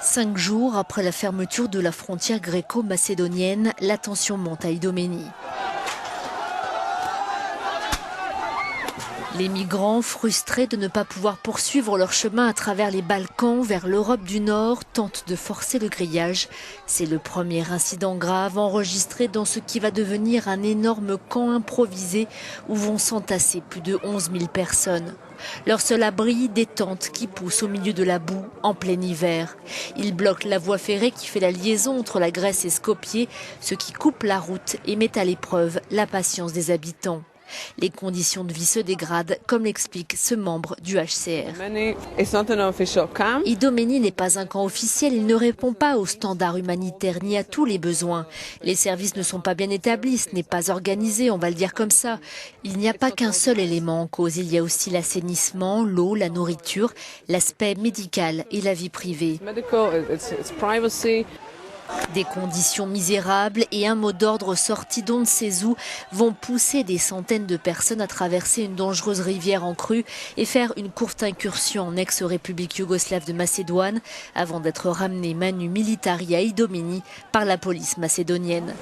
5 jours après la fermeture de la frontière gréco-macédonienne, la tension monte à Idomeni. Les migrants, frustrés de ne pas pouvoir poursuivre leur chemin à travers les Balkans vers l'Europe du Nord, tentent de forcer le grillage. C'est le premier incident grave enregistré dans ce qui va devenir un énorme camp improvisé où vont s'entasser plus de 11 000 personnes. Leur seul abri, des tentes qui poussent au milieu de la boue en plein hiver. Ils bloquent la voie ferrée qui fait la liaison entre la Grèce et Skopje, ce qui coupe la route et met à l'épreuve la patience des habitants. Les conditions de vie se dégradent, comme l'explique ce membre du HCR. Idomeni n'est pas un camp officiel, il ne répond pas aux standards humanitaires ni à tous les besoins. Les services ne sont pas bien établis, ce n'est pas organisé, on va le dire comme ça. Il n'y a pas qu'un seul élément en cause, il y a aussi l'assainissement, l'eau, la nourriture, l'aspect médical et la vie privée. Des conditions misérables et un mot d'ordre sorti d'on ne sait où vont pousser des centaines de personnes à traverser une dangereuse rivière en crue et faire une courte incursion en ex-république yougoslave de Macédoine avant d'être ramenés manu militari à Idomeni par la police macédonienne.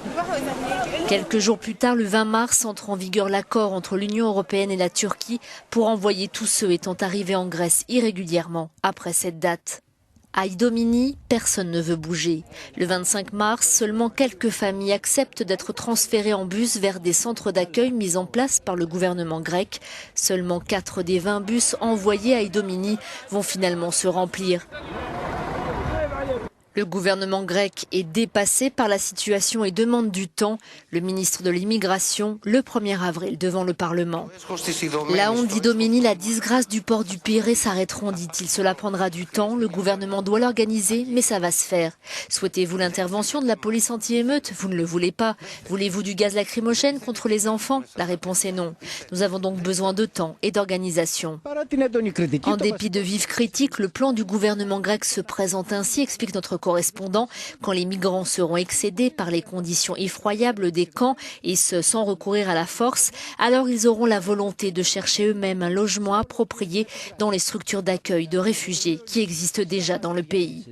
Quelques jours plus tard, le 20 mars, entre en vigueur l'accord entre l'Union européenne et la Turquie pour envoyer tous ceux étant arrivés en Grèce irrégulièrement après cette date. À Idomeni, personne ne veut bouger. Le 25 mars, seulement quelques familles acceptent d'être transférées en bus vers des centres d'accueil mis en place par le gouvernement grec. Seulement 4 des 20 bus envoyés à Idomeni vont finalement se remplir. Le gouvernement grec est dépassé par la situation et demande du temps. Le ministre de l'Immigration, le 1er avril, devant le Parlement. La honte d'Idomeni, la disgrâce du port du Pirée s'arrêteront, dit-il. Cela prendra du temps, le gouvernement doit l'organiser, mais ça va se faire. Souhaitez-vous l'intervention de la police anti-émeute? Vous ne le voulez pas. Voulez-vous du gaz lacrymogène contre les enfants? La réponse est non. Nous avons donc besoin de temps et d'organisation. En dépit de vives critiques, le plan du gouvernement grec se présente ainsi, explique notre correspondant. Quand les migrants seront excédés par les conditions effroyables des camps, et ce sans recourir à la force, alors ils auront la volonté de chercher eux-mêmes un logement approprié dans les structures d'accueil de réfugiés qui existent déjà dans le pays.